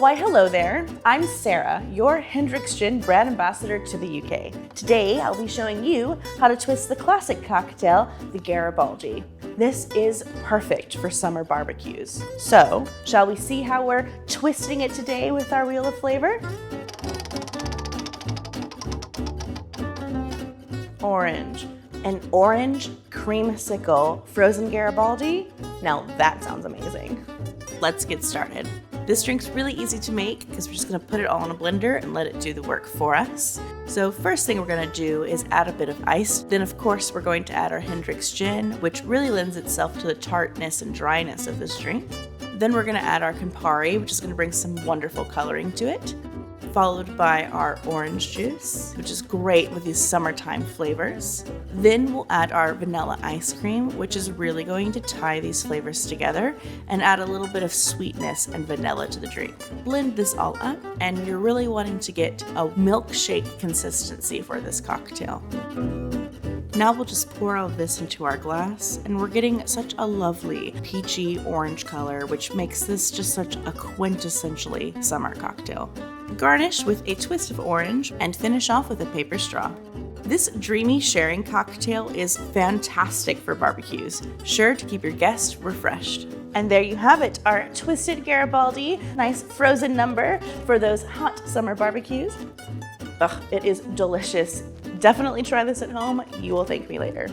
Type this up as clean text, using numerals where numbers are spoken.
Why hello there, I'm Sarah, your Hendrick's Gin brand ambassador to the UK. Today I'll be showing you how to twist the classic cocktail, the Garibaldi. This is perfect for summer barbecues. So, shall we see how we're twisting it today with our wheel of flavor? Orange. An orange creamsicle frozen Garibaldi? Now that sounds amazing. Let's get started. This drink's really easy to make because we're just gonna put it all in a blender and let it do the work for us. So first thing we're gonna do is add a bit of ice. Then of course we're going to add our Hendrick's Gin, which really lends itself to the tartness and dryness of this drink. Then we're gonna add our Campari, which is gonna bring some wonderful coloring to it, followed by our orange juice, which is great with these summertime flavors. Then we'll add our vanilla ice cream, which is really going to tie these flavors together and add a little bit of sweetness and vanilla to the drink. Blend this all up, and you're really wanting to get a milkshake consistency for this cocktail. Now we'll just pour all of this into our glass, and we're getting such a lovely peachy orange color, which makes this just such a quintessentially summer cocktail. Garnish with a twist of orange and finish off with a paper straw. This dreamy sharing cocktail is fantastic for barbecues, sure to keep your guests refreshed. And there you have it, our twisted Garibaldi, nice frozen number for those hot summer barbecues. Ugh, it is delicious. Definitely try this at home. You will thank me later.